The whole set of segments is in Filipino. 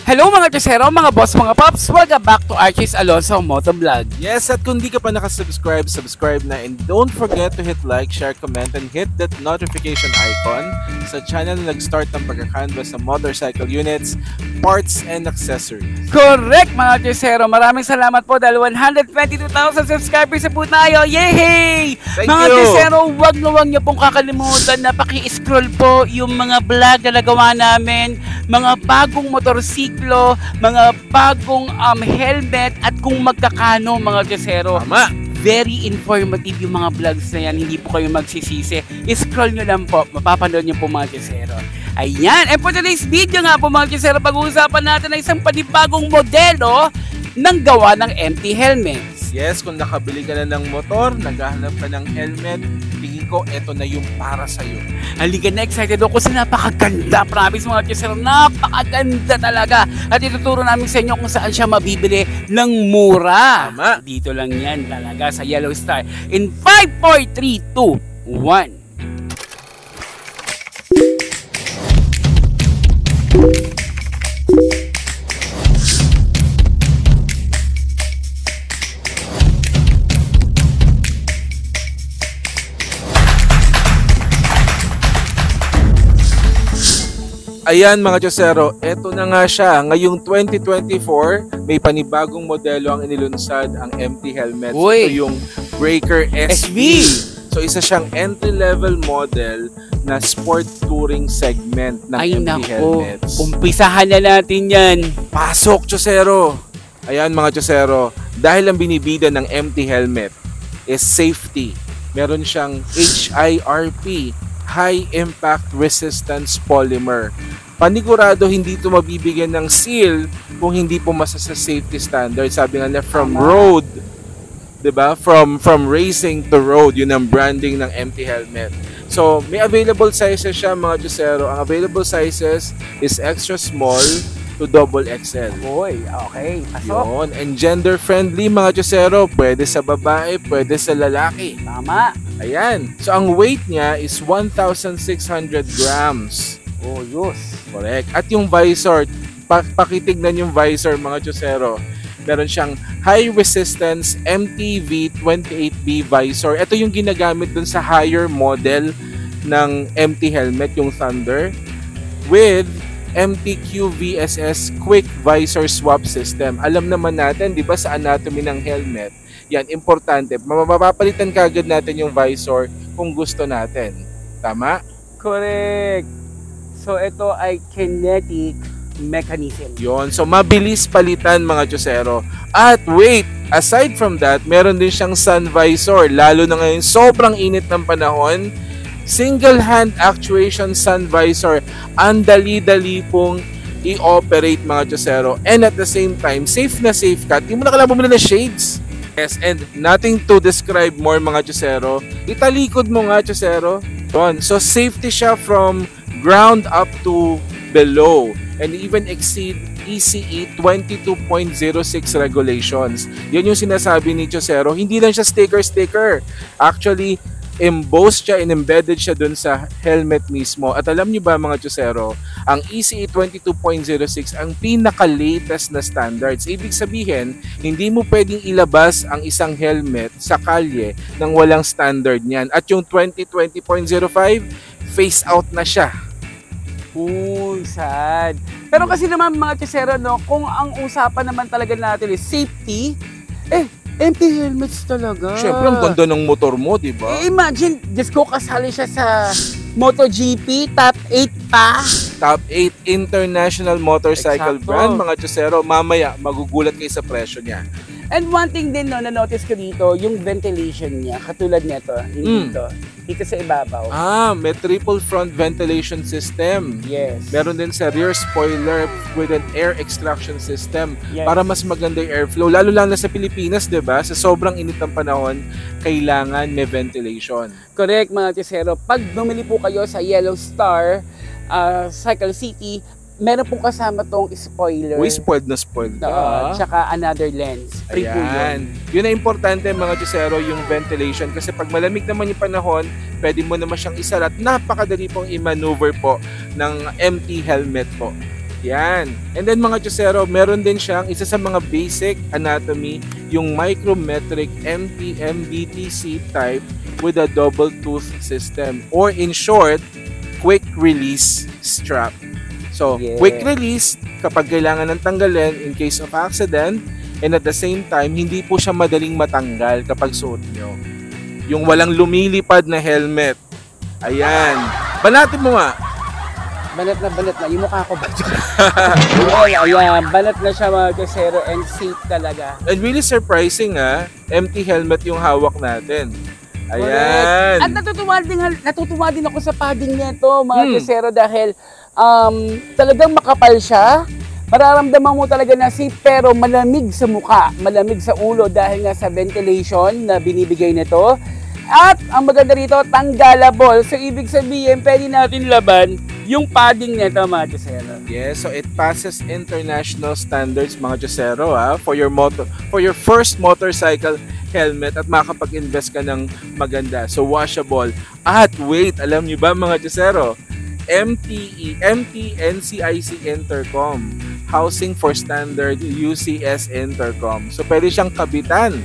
Hello mga Chesero, mga boss, mga pops! Welcome back to Archie's Alonso Motovlog. Yes, at kung di ka pa nakasubscribe, subscribe na, and don't forget to hit like, share, comment, and hit that notification icon sa channel na nag-start ng pagkakanvas sa motorcycle units, parts, and accessories. Correct mga Chesero, maraming salamat po dahil 122,000 subscribers na po tayo. Yay! Thank mga you! Chesero, wag niyo pong kakalimutan na paki-scroll po yung mga vlog na nagawa namin, mga bagong motorsiklo, mga bagong helmet at kung magkakano mga Chesero. Tama! Very informative yung mga vlogs na yan, hindi po kayo magsisisi. I-scroll nyo lang po, mapapanood nyo po mga Chesero. Ayan, and for today's video nga po mga Chesero, pag-uusapan natin ang isang panibagong modelo ng gawa ng empty helmets. Yes, kung nakabili ka na ng motor, naghahanap ka ng helmet, tingin ko, eto na yung para sa'yo. Halika na, excited ako kasi napakaganda. Promise mga Chesero, napakaganda talaga. At ituturo namin sa inyo kung saan siya mabibili ng mura. Tama. Dito lang yan talaga sa Yellow Star. In 5, 4, 3, 2, 1. Ayan mga Chesero, eto na nga siya. Ngayong 2024, may panibagong modelo ang inilunsad ang empty helmet. Uy. Ito yung Breaker SV. So isa siyang entry-level model na sport touring segment ng Ay empty nako, helmets. umpisahan na natin yan. Pasok, Chesero! Ayan mga Chesero, dahil ang binibida ng empty helmet is safety. Meron siyang HIRP, High Impact Resistance Polymer. Panigurado hindi ito mabibigyan ng seal kung hindi pumasa sa safety standard. Sabi nga na from road, 'di ba? From racing to road, yun ang branding ng empty helmet. So, may available sizes siya mga Chesero. Ang available sizes is extra small to double XL. Uy, okay, pasok. Yun. And gender friendly mga Chesero. Pwede sa babae, pwede sa lalaki. Tama. Ayan. So, ang weight niya is 1,600 grams. Oh, yus. Correct. At yung visor, pakitignan yung visor mga Chesero. Meron siyang high resistance MTV 28B visor. Ito yung ginagamit dun sa higher model ng empty helmet, yung Thunder, with MTQ VSS quick visor swap system. Alam naman natin, di ba, sa anatomy ng helmet, yan, importante. Mapapalitan kagad natin yung visor kung gusto natin. Tama? Correct. So, ito ay kinetic mechanism. Yon. So, mabilis palitan mga Chesero. At wait, aside from that, meron din siyang sun visor. Lalo na ngayon, sobrang init ng panahon. Single hand actuation sun visor. Ang dali-dali pong i-operate mga Chesero. And at the same time, safe na safe ka. Hindi mo na kailangan bumili ng shades. Yes, and nothing to describe more mga Chesero. Italikod mo nga Chesero. Yon. So, safety siya from ground up to below and even exceed ECE 22.06 regulations. Yan yung sinasabi ni Chesero. Hindi lang siya sticker. Actually, embossed siya and embedded siya dun sa helmet mismo. At alam niyo ba mga Chesero, ang ECE 22.06 ang pinaka-latest na standards. Ibig sabihin, hindi mo pwedeng ilabas ang isang helmet sa kalye nang walang standard niyan. At yung 2020.05, phase out na siya. Uy, sad. Pero kasi naman mga Chesero, no, kung ang usapan naman talaga natin is safety, empty helmets talaga. Siyempre, ang ganda ng motor mo, di ba? Imagine, just ko kasali siya sa MotoGP, top 8 pa. Top 8 international motorcycle Exacto. brand, mga Chesero. Mamaya, magugulat kayo sa presyo niya. And one thing din, no, na-notice ko dito, yung ventilation niya, katulad nito, dito sa ibabaw. May triple front ventilation system. Yes. Meron din sa rear spoiler with an air extraction system, Yes. para mas maganda yung airflow. Lalo lang na sa Pilipinas, di ba? Sa sobrang init ng panahon, kailangan may ventilation. Correct mga Chesero. Pag bumili po kayo sa Yellow Star, Cycle City, meron pong kasama tong spoiler. Uy, spoiled na spoiled ka. Tsaka another lens. Free po yun. Ayan. Yun na importante mga Chesero, yung ventilation. Kasi pag malamig naman yung panahon, pwede mo naman siyang isara at napakadali pong i-maneuver po ng empty helmet po. Yan. And then mga chusero, meron din siyang isa sa mga basic anatomy, yung micrometric MTMBTC type with a double tooth system, or in short, quick release strap. So, quick release kapag kailangan ng tanggalin in case of accident, and at the same time, hindi po siya madaling matanggal kapag suot nyo. Yung walang lumilipad na helmet. Ayan. Banatin mo nga. Banat na. Yung mukha ko ba? Ayan, banat na siya mga kasero and safe talaga. And really surprising empty helmet yung hawak natin. Ayan. At natutuwa din ako sa padding nito mga kasero dahil talagang makapal siya. Mararamdaman mo talaga na safe pero malamig sa mukha, malamig sa ulo dahil nga sa ventilation na binibigay nito. At ang maganda rito, tanggalable. So ibig sabihin, pwede natin laban yung padding nito mga chusero. Yes, so it passes international standards mga chusero for your first motorcycle helmet at makakapag-invest ka ng maganda. So washable. At wait, alam niyo ba mga chusero? MT-NCIC Intercom, Housing for Standard UCS Intercom. So pwede siyang kabitan.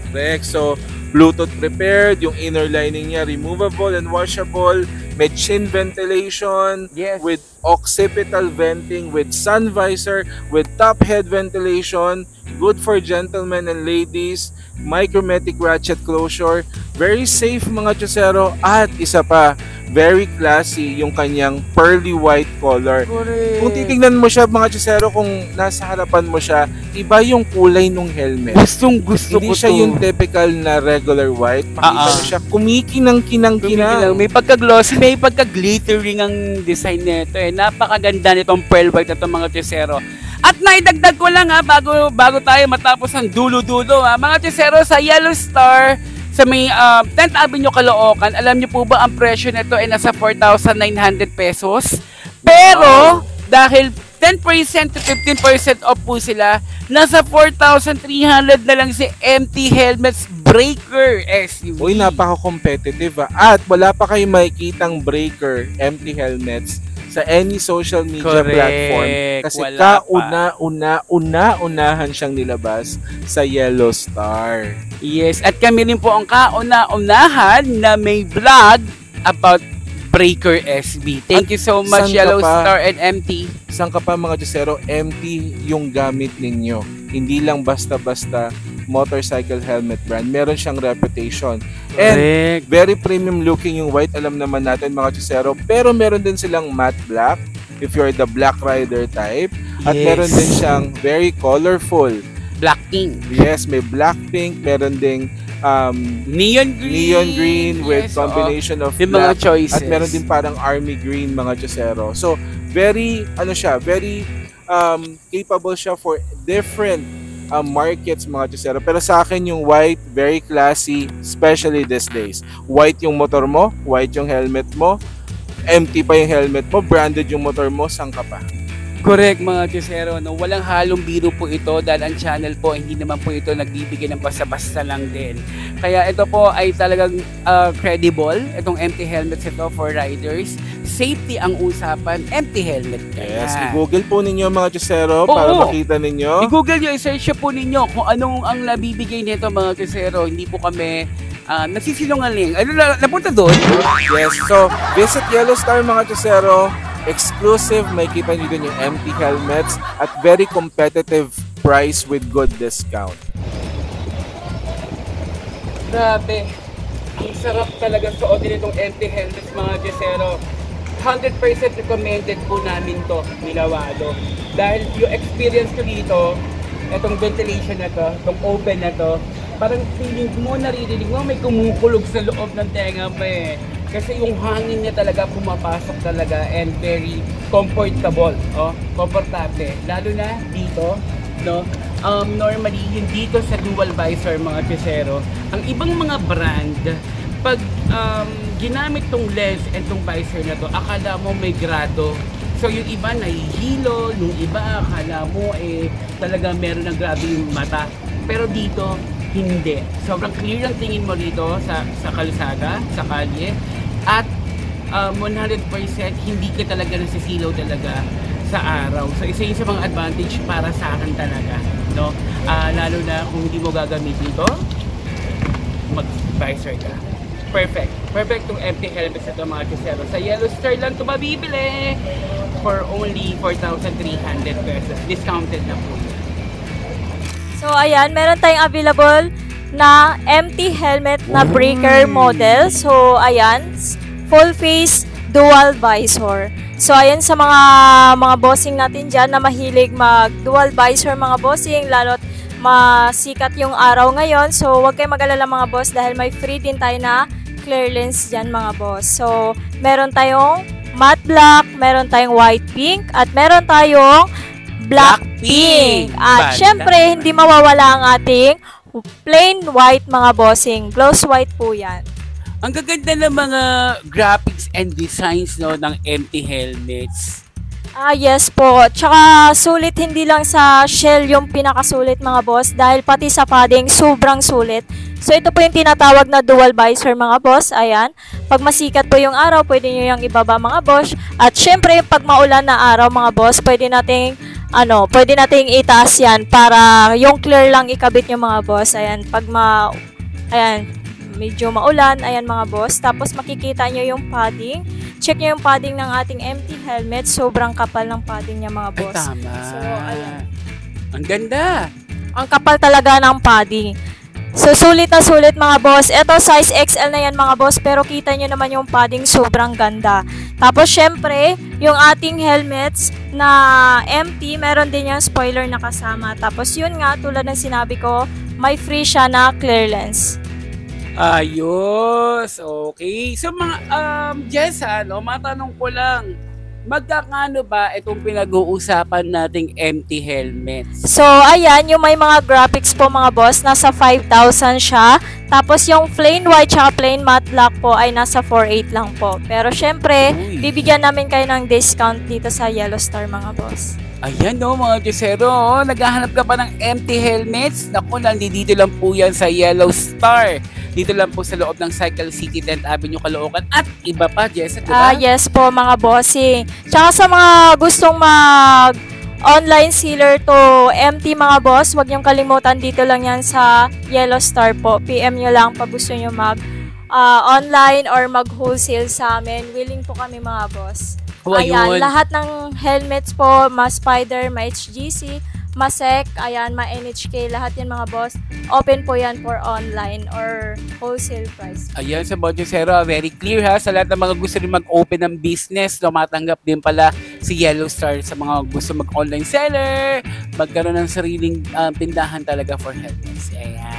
Correct. So Bluetooth prepared, yung inner lining niya removable and washable, may chin ventilation, with occipital venting, with sun visor, with top head ventilation, good for gentlemen and ladies, micrometric ratchet closure, very safe mga chusero, at isa pa, very classy yung kanyang pearly white color. Correct. Kung titingnan mo siya mga chusero, kung nasa harapan mo siya, iba yung kulay ng helmet. Gustong gusto Hindi ko siya to. yung typical na regular white. Pakita mo siya, kumikinang-kinang-kinang. May pagka-glossy, may pagka-glittering ang design nito eh. Napakaganda nitong pearl white na itong mga chusero. At naidagdag ko lang bago tayo matapos ang dulo-dulo mga chusero, sa Yellow Star sa may 10th Avenue Caloocan, alam niyo po ba ang presyo nito ay nasa 4,900 pesos? Pero dahil 10% to 15% off po sila, nasa 4,300 na lang si MT Helmets Breaker SUV. Uy, napaka-competitive At wala pa kayong makikitang Breaker MT Helmets sa any social media platform kasi kauna-unahan siyang nilabas sa Yellow Star. Yes, at kami rin po ang kauna-unahan na may vlog about Breaker SB. Thank you so much Yellow Star and MT. Saan ka pa mga chusero, MT yung gamit ninyo. Hindi lang basta-basta motorcycle helmet brand. Meron siyang reputation. And very premium looking yung white, alam naman natin mga chusero. Pero meron din silang matte black if you're the black rider type. At meron din siyang very colorful black pink. Yes, may black pink, meron ding neon green with combination of yung black, mga choices. at meron din parang army green mga chusero. So very capable siya for different markets mga chusero. Pero sa akin yung white, very classy, especially these days. White yung motor mo, white yung helmet mo, empty pa yung helmet mo, branded yung motor mo, saan ka pa? Correct mga chusero, no? Walang halong biro po ito dahil ang channel po hindi naman po ito nagbibigay ng basta-basta lang din. Kaya ito po ay talagang credible, itong empty helmets ito for riders. Safety ang usapan, empty helmet kaya. Yes, i-google po ninyo mga chusero para makita ninyo. I-google nyo, i-search po ninyo kung anong ang nabibigay nito mga chusero. Hindi po kami nagsisilungaling. Ano napunta doon? Yes, so visit Yellow Star mga chusero. Exclusive, may kita nyo din yung empty helmets at very competitive price with good discount. Grabe, ang sarap talaga suotin itong empty helmets mga chusero. 100% recommended po namin to Milawalo. Dahil yung experience ko dito, itong ventilation na to, itong open na to, parang feeling mo, naririnig mo, may kumukulog sa loob ng tenga mo eh. Kasi yung hangin niya talaga pumapasok talaga and very comfortable, komportable. Lalo na dito, no? Normally, hindi dito sa dual visor mga chusero. Ang ibang mga brand, pag ginamit tong lens and tong visor na to, akala mo may grado. So yung iba nahihilo, yung iba akala mo talaga meron ng grabe yung mata. Pero dito, hindi. Sobrang clear ang tingin mo dito sa kalsada, sa kalye. At 100% hindi ka talaga nasisilaw talaga sa araw. So isa yun sa mga advantage para sa akin talaga, no? Lalo na kung hindi mo gagamitin to, mag-visor ka. Perfect. Perfect tong empty helmet sa mga chusero. Sa Yellow Star lang ito mabibili for only 4,300 pesos. Discounted na po yun. So ayan, meron tayong available na empty helmet na breaker model. So ayan, full face dual visor. So ayan sa mga bossing natin dyan na mahilig mag dual visor mga bossing, lalo't masikat yung araw ngayon. So huwag kayong mag-alala mga boss dahil may free din tayo na clear lens dyan mga boss. So meron tayong matte black, meron tayong white pink, at meron tayong black pink. At syempre hindi mawawala ang ating plain white mga bossing. Gloss white po yan. Ang gaganda ng mga graphics and designs, no, ng empty helmets. Yes po. Tsaka sulit, hindi lang sa shell yung pinakasulit mga boss, dahil pati sa padding sobrang sulit. So ito po yung tinatawag na dual visor mga boss. Ayan. Pag masikat po yung araw, pwede nyo yung ibaba mga boss. At syempre pag maulan na araw mga boss, pwede nating itaas yan para yung clear lang ikabit yung mga boss. Ayan. Ayan. Medyo maulan, ayan mga boss. Tapos makikita nyo yung padding. Check nyo yung padding ng ating empty helmet. Sobrang kapal ng padding niya mga boss. Ay, tama. So, ayan. Ang ganda. Ang kapal talaga ng padding. So, sulit na sulit mga boss. Ito, size XL na yan mga boss. Pero kita nyo naman yung padding, sobrang ganda. Tapos, syempre, yung ating helmets na empty, meron din yung spoiler na kasama. Tapos, yun nga, tulad ng sinabi ko, may free siya na clear lens. Ayos. Okay. So mga Jess, matanong ko lang, magkakano ba itong pinag-uusapan nating empty helmets? So ayan, yung may mga graphics po mga boss, nasa 5,000 siya. Tapos yung plain white at plain matte black po ay nasa 4,800 lang po. Pero syempre, bibigyan namin kayo ng discount dito sa Yellow Star mga boss. Ayan mga Chusero, naghahanap ka pa ng empty helmets? Naku, nandito lang po yan sa Yellow Star. Dito lang po sa loob ng Cycle City 10th Avenue, Caloocan, at iba pa, Jess, diba? Yes po mga bossing. Tsaka sa mga gustong mag online sealer to empty mga boss, huwag niyong kalimutan, dito lang yan sa Yellow Star po. PM nyo lang pag gusto nyo mag online or mag wholesale sa amin. Willing po kami mga boss. Ayan, lahat ng helmets po, ma-Spider, ma-HGC, ma-SEC, ayan, ma-NHK, lahat yan mga boss. Open po yan for online or wholesale price. Ayan, sa Bonjosero, very clear ha. Sa lahat ng mga gusto rin mag-open ng business, matanggap din pala si Yellow Star sa mga gusto mag-online seller, magkaroon ng sariling tindahan talaga for helmets. Ayan.